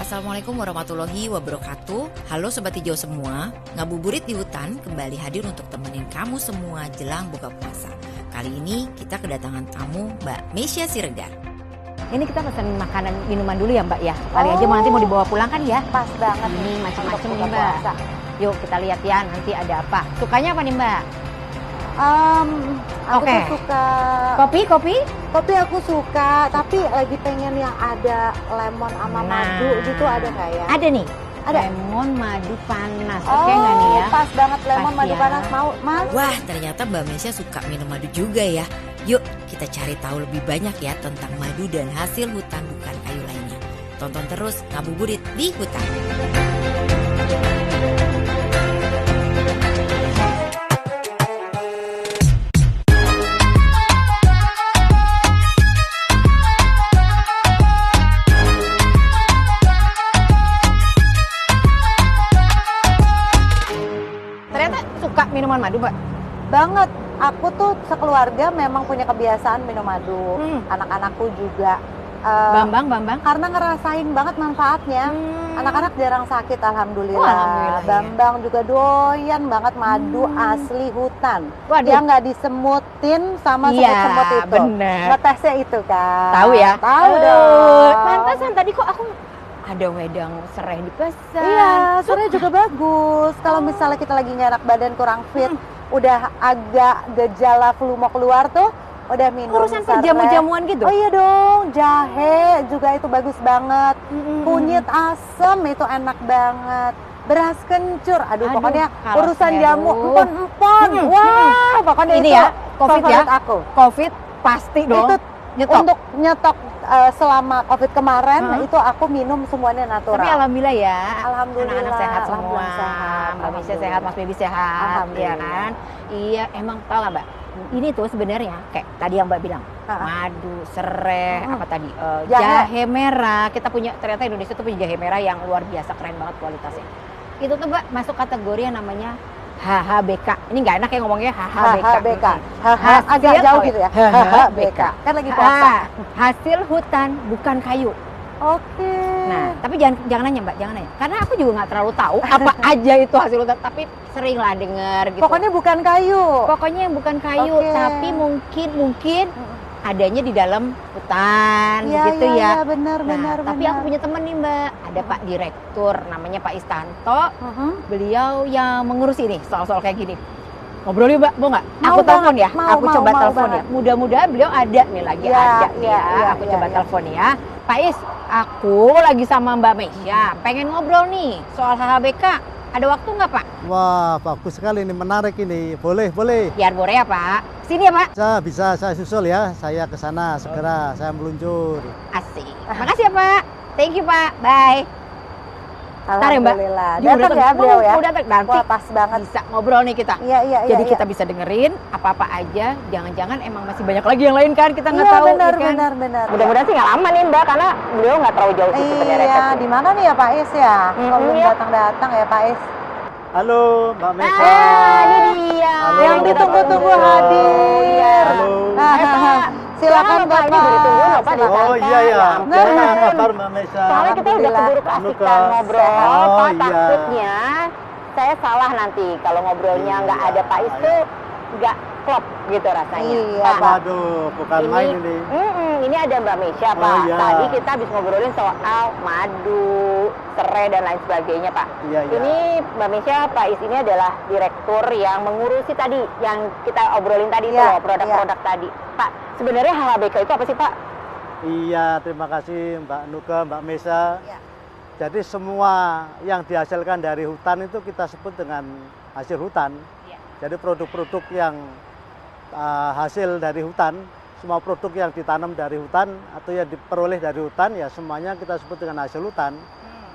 Assalamualaikum warahmatullahi wabarakatuh. Halo Sobat Hijau semua, ngabuburit di hutan kembali hadir untuk temenin kamu semua jelang buka puasa. Kali ini kita kedatangan tamu Mbak Mesia Siregar. Ini kita pesan makanan minuman dulu ya Mbak ya. Kali aja nanti mau dibawa pulang kan ya. Pas banget Ini nih, macam-macam untuk nih buka Mbak. puasa. Yuk kita lihat ya nanti ada apa. Sukanya apa nih Mbak? Aku Oke. tuh suka Kopi? kopi, aku suka, tapi lagi pengen yang ada lemon sama madu gitu, ada nggak ya? Ada nih. Ada. Lemon madu panas. Oke nggak nih ya? Pas banget lemon Pas madu ya. panas, mau Mas? Wah, ternyata Mbak Mesia suka minum madu juga ya. Yuk kita cari tahu lebih banyak ya tentang madu dan hasil hutan bukan kayu lainnya. Tonton terus ngabuburit di hutan. Ternyata suka minuman madu Mbak. Banget. Aku tuh sekeluarga memang punya kebiasaan minum madu. Anak-anakku juga. Bambang. Karena ngerasain banget manfaatnya. Anak-anak jarang sakit, alhamdulillah. Wah, alhamdulillah, ya. Bambang juga doyan banget madu asli hutan. Waduh. Yang nggak disemutin sama Iya, semut-semut itu. bener. Ngetesnya itu kan. Tahu ya? Tahu dong. Pantesan tadi kok aku ada wedang serai di pesan. Iya, sebenarnya juga bagus. Kalau misalnya kita lagi nggak enak badan, kurang fit, udah agak gejala flu mau keluar tuh, udah minum Urusan serai. perjamu-jamuan gitu. Oh iya dong, jahe juga itu bagus banget. Kunyit asem itu enak banget. Beras kencur, aduh pokoknya kalau urusan saya jamu dulu. empon-empon. Wah, pokoknya Ini itu ya, COVID ya. favorit aku. Covid pasti dong. Itu nyetok. untuk nyetok selama COVID kemarin, itu aku minum semuanya natural. Tapi alhamdulillah ya. Alhamdulillah, Anak-anak sehat semua. alhamdulillah sehat, Mbak Mesia alhamdulillah. sehat, Mas Baby sehat, Alhamdulillah. ya kan? Iya, emang tahu lah Mbak. Ini tuh sebenarnya kayak tadi yang Mbak bilang, madu, serai, apa tadi? Jahe merah. Kita punya, ternyata Indonesia tuh punya jahe merah yang luar biasa keren banget kualitasnya. Itu tuh Mbak masuk kategori yang namanya HHBK. Ini nggak enak ya ngomongnya HHBK. HHBK. Hasil- Agak jauh gitu ya. HHBK. Kan lagi puasa. Hasil hutan bukan kayu. Oke. Nah, tapi jangan nanya Mbak, jangan nanya. Karena aku juga nggak terlalu tahu apa aja itu hasil hutan, tapi sering lah denger gitu. Pokoknya bukan kayu. Pokoknya yang bukan kayu, Oke. tapi mungkin adanya di dalam hutan Iya, gitu iya, ya. iya, benar, Nah, benar, tapi benar. aku punya temen nih Mbak, ada Pak Direktur namanya Pak Istanto. Mhm. Beliau yang mengurus ini soal-soal kayak gini. Ngobrol yuk Mbak, mau nggak? Mau Aku telepon banget, ya, mau, aku coba mau telepon ya. banget. Mudah-mudahan beliau ada nih lagi Iya, ada nih iya, ya. iya, Aku iya, coba iya. telepon ya. Pak Is, aku lagi sama Mbak Mesia, pengen ngobrol nih soal HHBK. Ada waktu nggak Pak? Wah, bagus sekali ini, menarik ini. Boleh. Biar bore ya Pak. Sini ya Pak. Saya susul ya. Saya ke sana segera, saya meluncur. Asik. Makasih ya Pak. Thank you Pak. Bye. Ntar ya, Mbak. Alhamdulillah. Dia udah Datang ya beliau ya. Udah datang. Nanti Wah, pas banget. bisa ngobrol nih kita. Iya, iya, iya. Jadi iya. kita bisa dengerin apa-apa aja. Jangan-jangan emang masih banyak lagi yang lain kan kita nggak Iya, tahu. benar, ya kan? benar. Mudah-mudahan sih nggak lama nih Mbak, karena beliau nggak terlalu jauh sih sebenarnya. Iya, di mana nih ya Pak Is ya? Kalau belum iya. datang-datang ya Pak Is. Halo, Mbak Mesa. Ini dia. Halo. Yang ditunggu-tunggu hadir. Iya. Ah, silakan Pak, ini Bapak. baru ditunggu loh, Pak, Silakan. Oh iya ya. Nah, Apa kabar Mbak Mesa? Soalnya kita udah Alhamdulillah. keburu keasikan Lukas. ngobrol, Oh, Pak. iya. Takutnya saya salah nanti kalau ngobrolnya nggak ada Pak Is tuh nggak klop gitu rasanya. Iya, Pak, Pak. Waduh, bukan main ini. Ini ada Mbak Mesia, Oh, Pak. iya. Tadi kita habis ngobrolin soal madu, serai dan lain sebagainya, Pak. Iya. Ini Mbak Mesia, Pak Is ini adalah direktur yang mengurusi tadi yang kita obrolin tadi Iya, tuh loh, produk-produk tadi. Pak, sebenarnya HHBK itu apa sih, Pak? Iya, terima kasih Mbak Nuka, Mbak Mesa. Iya. Jadi semua yang dihasilkan dari hutan itu kita sebut dengan hasil hutan. Iya. Jadi produk-produk yang hasil dari hutan, semua produk yang ditanam dari hutan atau yang diperoleh dari hutan ya semuanya kita sebut dengan hasil hutan.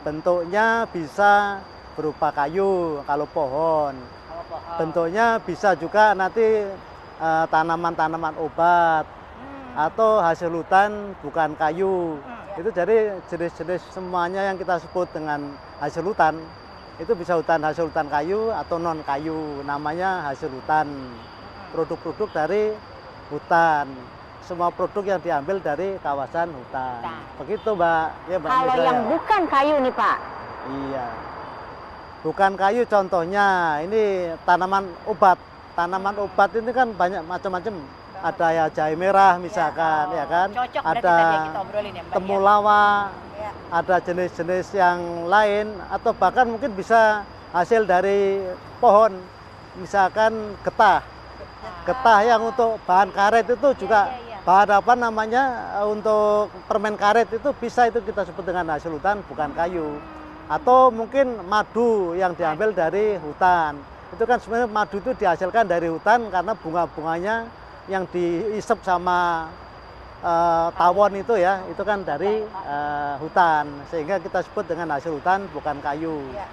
Bentuknya bisa berupa kayu kalau pohon. Bentuknya bisa juga nanti tanaman-tanaman obat atau hasil hutan bukan kayu. Itu jadi jenis-jenis semuanya yang kita sebut dengan hasil hutan. Itu bisa hasil hutan kayu atau non kayu, namanya hasil hutan. Produk-produk dari hutan. semua produk yang diambil dari kawasan hutan. Hutan. Begitu Mbak. Ya, Mbak Kalau Misa, yang ya. bukan kayu nih Pak, Iya. Bukan kayu contohnya ini tanaman obat. Tanaman obat ini kan banyak macam-macam. Ada ya jahe merah misalkan, ya kan? cocok berarti Ada tadi yang kita obrolin ya Mbak. temulawak, Ya. ada jenis-jenis yang lain atau bahkan mungkin bisa hasil dari pohon, misalkan getah. Getah yang untuk bahan karet itu juga bahan apa namanya untuk permen karet itu bisa itu kita sebut dengan hasil hutan bukan kayu. Atau mungkin madu yang diambil dari hutan. Itu kan sebenarnya madu itu dihasilkan dari hutan karena bunga-bunganya yang diisep sama tawon itu ya, itu kan dari hutan, sehingga kita sebut dengan hasil hutan bukan kayu. Ya.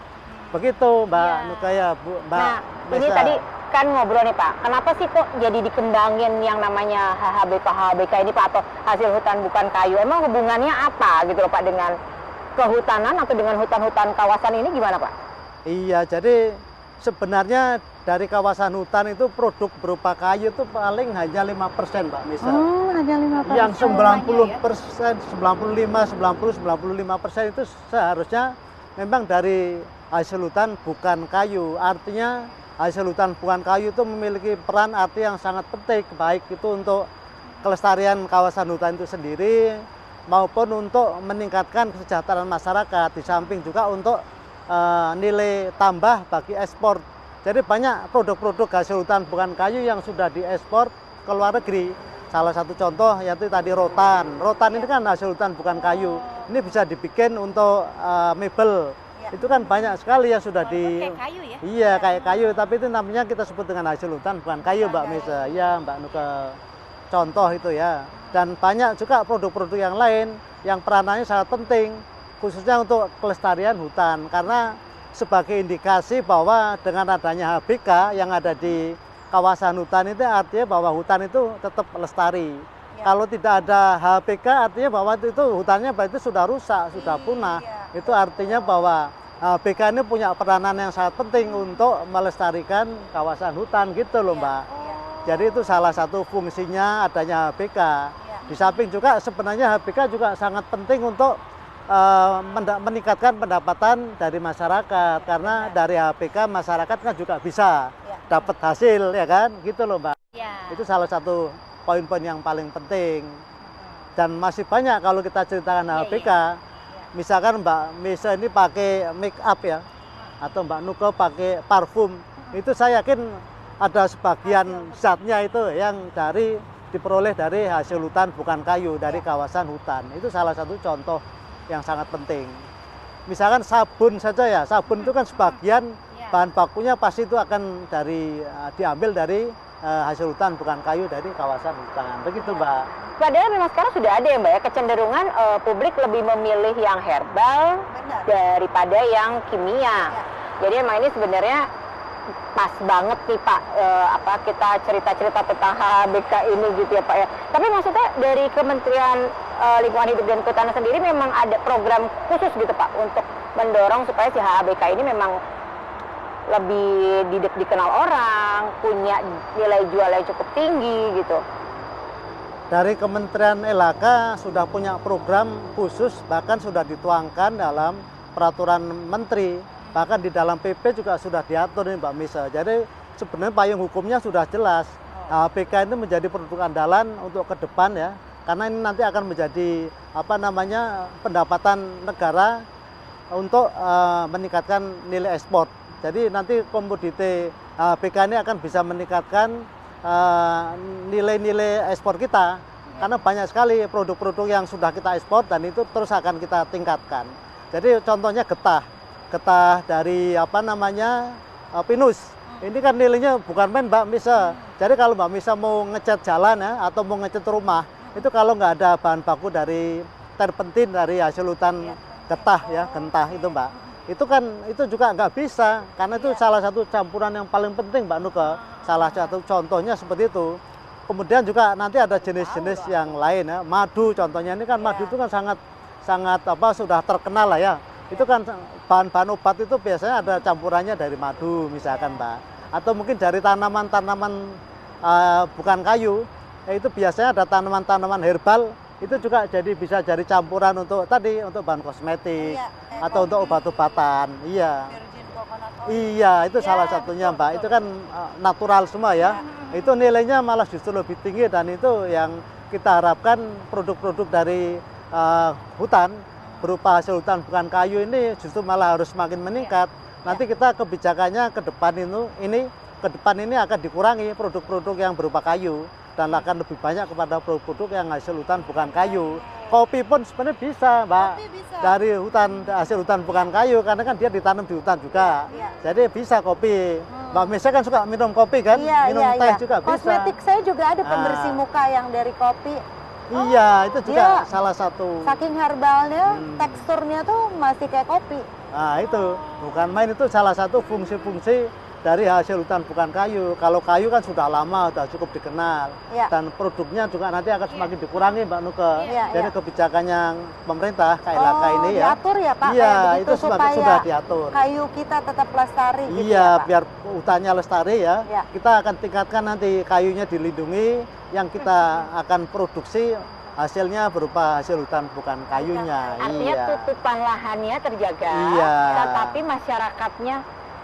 Begitu Mbak Ya. Nukaya, Mbak Nah, ini Mesa. tadi kan ngobrol nih Pak, kenapa sih kok jadi dikembangin yang namanya HHBK ini Pak, atau hasil hutan bukan kayu? Emang hubungannya apa gitu loh Pak dengan kehutanan atau dengan hutan-hutan kawasan ini gimana Pak? Iya, jadi sebenarnya dari kawasan hutan itu produk berupa kayu itu paling hanya 5% Mbak Misa. Hanya 5%. Yang Semuanya 90%, 95% itu seharusnya memang dari hasil hutan bukan kayu. Artinya hasil hutan bukan kayu itu memiliki peran arti yang sangat penting, baik itu untuk kelestarian kawasan hutan itu sendiri maupun untuk meningkatkan kesejahteraan masyarakat, di samping juga untuk nilai tambah bagi ekspor. Jadi banyak produk-produk hasil hutan bukan kayu yang sudah diekspor ke luar negeri. Salah satu contoh yaitu tadi rotan. Rotan ini kan hasil hutan bukan kayu. Ini bisa dibikin untuk mebel. Itu kan banyak sekali yang sudah di Kayak kayu ya? Iya, kayak kayu, tapi itu namanya kita sebut dengan hasil hutan bukan kayu Mbak Misa. Iya, Mbak Nuka. Contoh itu ya. Dan banyak juga produk-produk yang lain yang peranannya sangat penting khususnya untuk kelestarian hutan, karena sebagai indikasi bahwa dengan adanya HBK yang ada di kawasan hutan itu artinya bahwa hutan itu tetap lestari. Kalau tidak ada HBK artinya bahwa itu hutannya berarti sudah rusak, sudah punah. Itu artinya bahwa HBK ini punya peranan yang sangat penting untuk melestarikan kawasan hutan gitu loh Mbak. Jadi itu salah satu fungsinya adanya HBK. Di samping juga sebenarnya HBK juga sangat penting untuk meningkatkan pendapatan dari masyarakat, karena dari HBK masyarakat kan juga bisa dapat hasil ya kan, gitu loh Mbak. Ya. Itu salah satu poin-poin yang paling penting. Dan masih banyak kalau kita ceritakan HBK. Misalkan Mbak Misa ini pakai make up ya, atau Mbak Nuka pakai parfum, itu saya yakin ada sebagian zatnya itu yang diperoleh dari hasil hutan bukan kayu, dari kawasan hutan. Itu salah satu contoh yang sangat penting. Misalkan sabun saja ya, sabun itu kan sebagian bahan bakunya pasti itu akan diambil dari hasil hutan bukan kayu, dari kawasan hutan. Begitu Mbak. Padahal memang sekarang sudah ada ya Mbak ya, kecenderungan publik lebih memilih yang herbal daripada yang kimia. Jadi emang ini sebenarnya pas banget nih Pak, kita cerita-cerita tentang HHBK ini gitu ya Pak ya. Tapi maksudnya dari Kementerian Lingkungan Hidup dan Kehutanan sendiri memang ada program khusus gitu Pak untuk mendorong supaya si HHBK ini memang lebih dikenal orang, punya nilai jual yang cukup tinggi gitu. Dari Kementerian LHK sudah punya program khusus, bahkan sudah dituangkan dalam peraturan menteri, bahkan di dalam PP juga sudah diatur nih Mbak Misa. Jadi sebenarnya payung hukumnya sudah jelas. HBK itu menjadi produk andalan untuk ke depan ya, karena ini nanti akan menjadi pendapatan negara untuk meningkatkan nilai ekspor. Jadi nanti komoditi HBK ini akan bisa meningkatkan nilai-nilai ekspor kita, karena banyak sekali produk-produk yang sudah kita ekspor dan itu terus akan kita tingkatkan. Jadi contohnya getah dari pinus. Ini kan nilainya bukan main Mbak Misa. Jadi kalau Mbak Misa mau ngecat jalan ya, atau mau ngecat rumah, itu kalau nggak ada bahan baku dari terpentin dari hasil hutan getah ya, gentah itu Mbak. Itu juga nggak bisa, karena itu salah satu campuran yang paling penting Mbak Nuka. Salah satu contohnya seperti itu. Kemudian juga nanti ada jenis-jenis yang lain ya, madu contohnya. Ini kan madu itu kan sangat sudah terkenal lah ya. Itu kan bahan-bahan obat itu biasanya ada campurannya dari madu misalkan Mbak. Atau mungkin dari tanaman-tanaman bukan kayu itu biasanya ada tanaman-tanaman herbal itu juga bisa jadi campuran untuk untuk bahan kosmetik atau untuk obat-obatan. Iya. Iya, itu salah satunya Mbak. Itu kan natural semua ya. Itu nilainya malah justru lebih tinggi dan itu yang kita harapkan produk-produk dari hutan berupa hasil hutan bukan kayu ini justru malah harus semakin meningkat. Nanti kita kebijakannya ke depan ini akan dikurangi produk-produk yang berupa kayu dan akan lebih banyak kepada produk-produk yang hasil hutan bukan kayu. Kopi pun sebenarnya bisa, Mbak. Dari hasil hutan bukan kayu karena kan dia ditanam di hutan juga. Jadi bisa kopi. Mbak Mesya kan suka minum kopi kan? Minum teh juga bisa. Kosmetik saya juga ada pembersih muka yang dari kopi. Iya, itu juga salah satu. Saking herbalnya, teksturnya tuh masih kayak kopi. Nah, itu bukan main, itu salah satu fungsi-fungsi dari hasil hutan bukan kayu. Kalau kayu kan sudah lama, sudah cukup dikenal. Dan produknya juga nanti akan semakin dikurangi, Mbak Nuke. Jadi kebijakannya pemerintah KLHK ini ya. Diatur ya Pak? Iya, kayak itu supaya sudah diatur. Kayu kita tetap lestari gitu Iya, ya Pak? biar hutannya lestari ya. Kita akan tingkatkan nanti kayunya dilindungi, yang kita akan produksi hasilnya berupa hasil hutan bukan kayunya. Artinya tutupan lahannya terjaga, tetapi masyarakatnya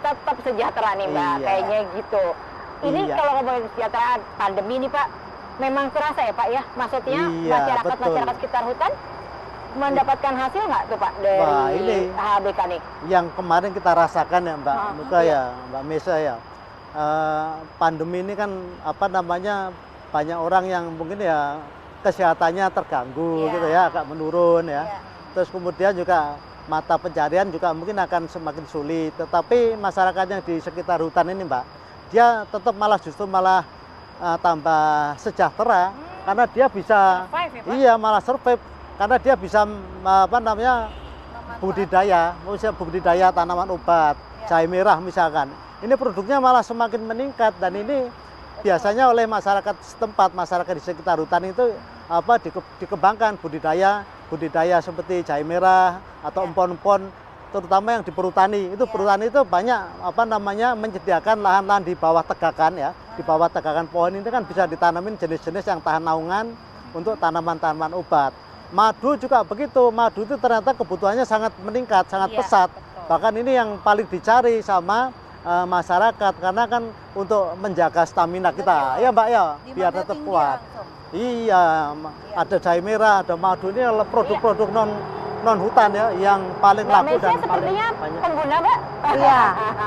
tetap sejahtera nih Mbak, kayaknya gitu. Ini kalau ngomongin kesejahteraan pandemi ini Pak, memang terasa ya Pak ya? Maksudnya masyarakat sekitar hutan mendapatkan hasil nggak tuh Pak dari HBK nih? Yang kemarin kita rasakan ya Mbak Nuka ya, Mbak Mesya ya. Pandemi ini kan banyak orang yang mungkin ya kesehatannya terganggu gitu ya, agak menurun ya. Terus kemudian juga mata pencarian juga mungkin akan semakin sulit. Tetapi masyarakat yang di sekitar hutan ini Mbak, dia tetap justru malah tambah sejahtera karena dia bisa malah survive karena dia bisa budidaya tanaman obat, jahe merah misalkan. Ini produknya malah semakin meningkat dan ini biasanya oleh masyarakat setempat, masyarakat di sekitar hutan itu dikembangkan budidaya seperti jahe merah atau empon-empon, terutama yang di perhutani. Itu perhutani itu banyak menyediakan lahan-lahan di bawah tegakan ya, di bawah tegakan pohon ini kan bisa ditanamin jenis-jenis yang tahan naungan untuk tanaman-tanaman obat. Madu juga begitu, madu itu ternyata kebutuhannya sangat meningkat, sangat pesat. Bahkan ini yang paling dicari sama masyarakat karena kan untuk menjaga stamina kita, ya Mbak ya, biar tetap kuat. Iya, ada jahe merah, ada madu, ini produk-produk non hutan ya yang paling laku dan paling banyak. Pengguna Mbak? Iya,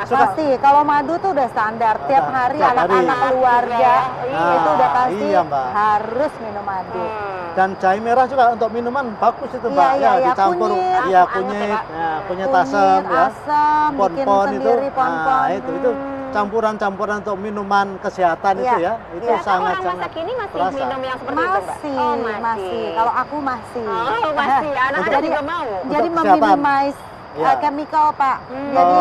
pasti. Kalau madu tuh udah standar, tiap hari anak-anak keluarga itu udah pasti harus minum madu. Dan jahe merah juga untuk minuman bagus itu Mbak, dicampur kunyit asam ya, pon-pon itu, itu campuran-campuran untuk minuman kesehatan itu ya, itu sangat-sangat masih minum yang seperti itu Mbak? Masih. Kalau aku masih. Masih. Anak-anak juga mau. Jadi meminimize chemical Pak. Jadi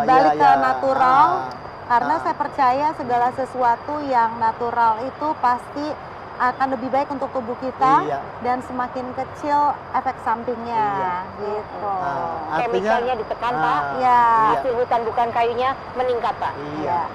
balik ke natural. Karena saya percaya segala sesuatu yang natural itu pasti akan lebih baik untuk tubuh kita dan semakin kecil efek sampingnya gitu. Chemicalnya ditekan Pak, hasil hutan bukan kayunya meningkat Pak.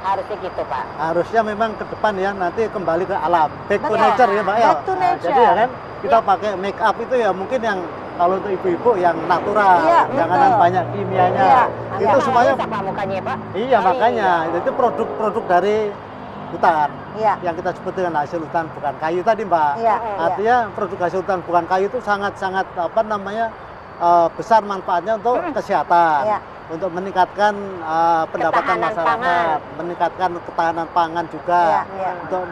Harusnya gitu Pak. Harusnya memang ke depan ya, nanti kembali ke alam, back to nature ya Mbak ya. Back to nature. Jadi ya kan kita pakai make up itu ya mungkin yang kalau untuk ibu-ibu yang natural, jangan banyak kimianya. Itu semuanya mukanya Pak. Iya makanya itu produk-produk dari hutan yang kita sebut dengan hasil hutan bukan kayu tadi Mbak. Artinya produk hasil hutan bukan kayu itu sangat-sangat besar manfaatnya untuk kesehatan, untuk meningkatkan pendapatan masyarakat, meningkatkan ketahanan pangan juga, untuk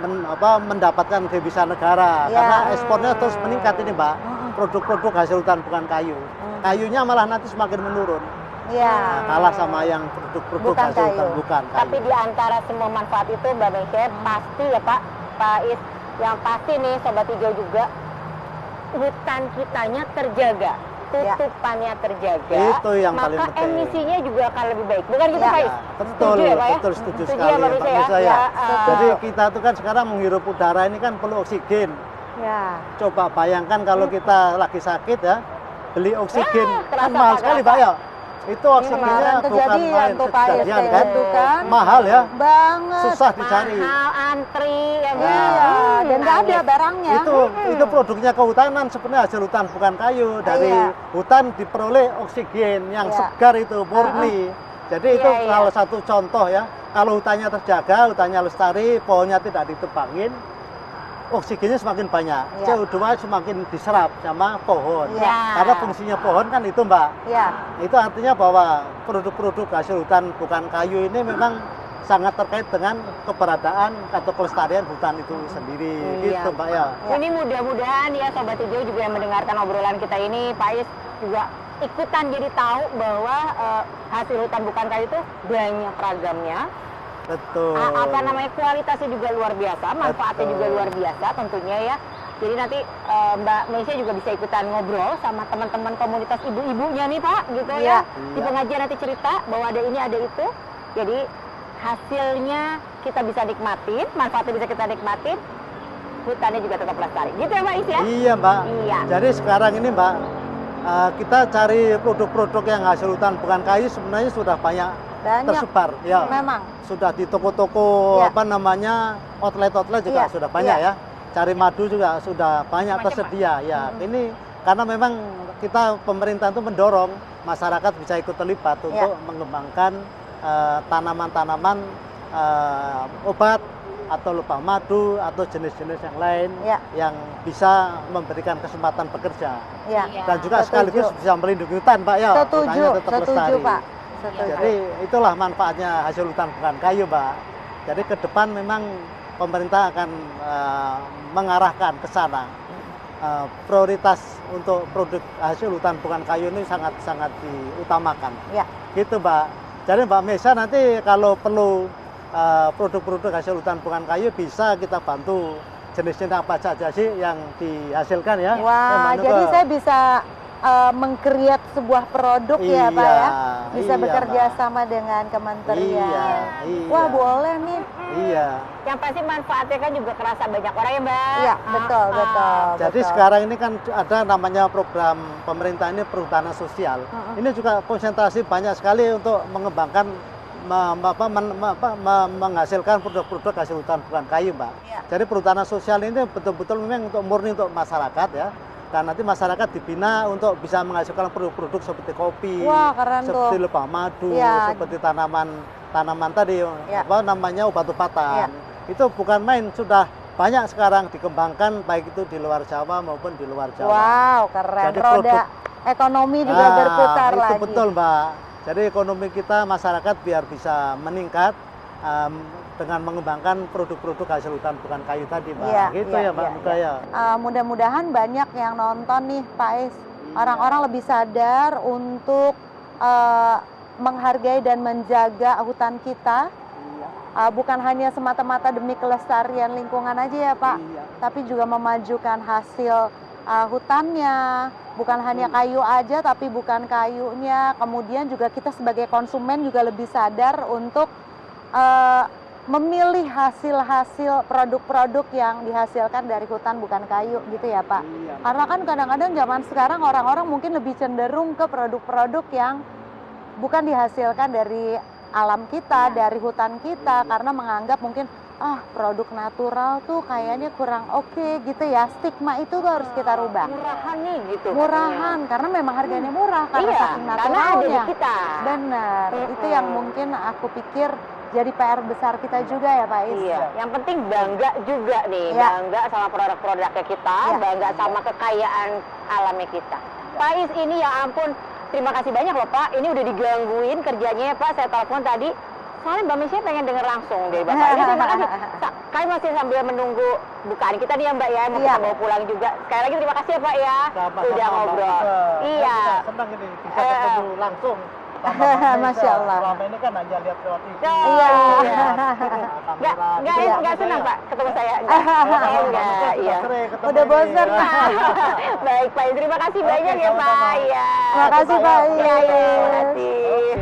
mendapatkan devisa negara karena ekspornya terus meningkat ini Mbak. Produk-produk hasil hutan bukan kayu, kayunya malah nanti semakin menurun. Kalah sama yang produk-produk hasil hutan bukan kayu. Tapi di antara semua manfaat itu Mbak Mesya pasti ya Pak Is, yang pasti nih Sobat Hijau juga hutan kitanya terjaga, tutupannya terjaga, itu yang maka paling penting. Emisinya juga akan lebih baik, bukan gitu Pak Is? Betul, setuju ya Pak ya? Betul, setuju Setuju sekali ya, Mbak Mesya ya? Jadi kita tuh kan sekarang menghirup udara ini kan perlu oksigen. Coba bayangkan kalau kita lagi sakit ya, beli oksigen kan mahal sekali Pak ya. Itu oksigennya Kemarin bukan kejadian main, tuh Pak kejadian Este kan. itu kan. Mahal ya, Banget. susah dicari. Mahal, antri, ya Iya, dan nggak ada barangnya. Itu produknya kehutanan sebenarnya, hasil hutan bukan kayu. Dari Iya. hutan diperoleh oksigen yang Iya. segar itu murni. Jadi itu Iya, iya. salah satu contoh ya. Kalau hutannya terjaga, hutannya lestari, pohonnya tidak ditebangin, oksigennya semakin banyak, Iya. CO2 semakin diserap sama pohon. Iya. Karena fungsinya pohon kan itu Mbak. Iya. Itu artinya bahwa produk-produk hasil hutan bukan kayu ini memang sangat terkait dengan keberadaan atau kelestarian hutan itu sendiri. Iya. Gitu Mbak ya. Ini mudah-mudahan ya Sobat Hijau juga yang mendengarkan obrolan kita ini, Pak Is juga ikutan jadi tahu bahwa hasil hutan bukan kayu itu banyak ragamnya. Betul. Apa namanya, kualitasnya juga luar biasa, manfaatnya Betul. juga luar biasa tentunya ya. Jadi nanti Mbak Meisya juga bisa ikutan ngobrol sama teman-teman komunitas ibu-ibunya nih Pak, gitu Iya. ya. Di pengajian nanti cerita bahwa ada ini ada itu. Jadi hasilnya kita bisa nikmatin, manfaatnya bisa kita nikmatin, hutannya juga tetap lestari. Gitu ya Mbak Is ya? Iya Mbak. Iya. Jadi sekarang ini Mbak, kita cari produk-produk yang hasil hutan bukan kayu sebenarnya sudah banyak Banyak. tersebar. Ya. Memang. Sudah di toko-toko Iya. apa namanya outlet-outlet juga Iya, sudah banyak iya. ya. Cari madu juga sudah banyak Macam-macam, tersedia ya. Ini karena memang kita pemerintah itu mendorong masyarakat bisa ikut terlibat Iya. untuk mengembangkan tanaman-tanaman obat atau lebah madu atau jenis-jenis yang lain Iya. yang bisa memberikan kesempatan bekerja Iya. Iya. dan juga Setuju. sekaligus bisa melindungi hutan Pak ya. Setuju, Hutannya tetap setuju lestari. Pak. Setuju. Jadi itulah manfaatnya hasil hutan bukan kayu, Mbak. Jadi ke depan memang pemerintah akan mengarahkan ke sana. Prioritas untuk produk hasil hutan bukan kayu ini sangat-sangat diutamakan. Ya. Gitu, Mbak. Jadi Mbak Meisya nanti kalau perlu produk-produk hasil hutan bukan kayu bisa kita bantu jenis-jenis apa saja sih yang dihasilkan ya. Wah, Yang jadi ke- saya bisa meng-create sebuah produk ya Pak ya. Bisa iya, bekerja Mbak. sama dengan kementerian. Iya. Wah, boleh nih. Iya. Yang pasti manfaatnya kan juga kerasa banyak orang ya Mbak. Iya, betul, betul. Jadi betul. sekarang ini kan ada namanya program pemerintah ini perhutanan sosial. Ini juga konsentrasi banyak sekali untuk mengembangkan menghasilkan produk-produk hasil hutan bukan kayu, Mbak. Iya. Jadi perhutanan sosial ini betul-betul memang untuk murni untuk masyarakat ya. Dan nanti masyarakat dibina untuk bisa menghasilkan produk-produk seperti kopi, Wah, keren seperti tuh. lebah madu, Iya. seperti tanaman tadi, Iya. apa namanya obat-obatan. Itu bukan main, sudah banyak sekarang dikembangkan baik itu di luar Jawa maupun di luar Jawa. Wow, keren. Jadi Roda produk- ekonomi juga berputar itu lagi. betul Mbak. Jadi ekonomi kita masyarakat biar bisa meningkat dengan mengembangkan produk-produk hasil hutan bukan kayu tadi Mbak. Iya, Gitu iya, ya Mbak. iya, Mudah ya. Mudah-mudahan banyak yang nonton nih Pak Is. Orang-orang lebih sadar untuk menghargai dan menjaga hutan kita. Bukan hanya semata-mata demi kelestarian lingkungan aja ya Pak, Iya. tapi juga memajukan hasil hutannya. Bukan hanya kayu aja, tapi bukan kayunya. Kemudian juga kita sebagai konsumen juga lebih sadar untuk memilih hasil-hasil produk-produk yang dihasilkan dari hutan bukan kayu gitu ya Pak. Iya. Karena kan kadang-kadang zaman sekarang orang-orang mungkin lebih cenderung ke produk-produk yang bukan dihasilkan dari alam kita, dari hutan kita, karena menganggap mungkin produk natural tuh kayaknya kurang oke gitu ya. Stigma itu tuh harus kita rubah. Murahan nih gitu. Murahan karena memang harganya murah karena Iya, saking karena ada di naturalnya. kita. Benar, itu yang mungkin aku pikir jadi PR besar kita juga ya Pak Is. Iya, yang penting bangga juga nih, Iya. bangga sama produk-produknya kita, Iya. bangga sama kekayaan alamnya kita. Pak Is, ini ya ampun, terima kasih banyak loh Pak, ini udah digangguin kerjanya ya Pak, saya telepon tadi. Soalnya Mbak Meisya pengen denger langsung dari Bapak. Ini terima kasih. Kami masih sambil menunggu bukaan kita nih ya Mbak ya, mau Iya. kita bawa pulang juga. Sekali lagi terima kasih ya Pak ya, Sama-sama, udah Mbak. ngobrol. Iya. Saya senang ini bisa ketemu langsung. sama Mbak Meisya. Masya Allah. Selama ini kan hanya lihat lewat TV. Oh, Iya. Nggak senang Pak ketemu saya. Enggak, iya. Udah bosan, Pak. Baik Pak, terima kasih banyak ya Pak. sama-sama. Ya. Terima kasih, Pak. Iya, terima kasih.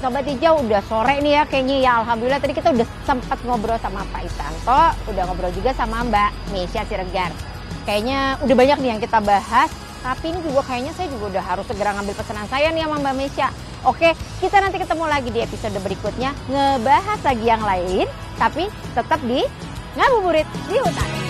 Sobat Hijau, udah sore nih ya kayaknya ya. Alhamdulillah tadi kita udah sempat ngobrol sama Pak Isanto, udah ngobrol juga sama Mbak Mesya Siregar. Kayaknya udah banyak nih yang kita bahas, tapi ini juga kayaknya saya juga udah harus segera ngambil pesanan saya nih sama Mbak Mesya. Oke, kita nanti ketemu lagi di episode berikutnya, ngebahas lagi yang lain, tapi tetap di Ngabuburit di Hutan.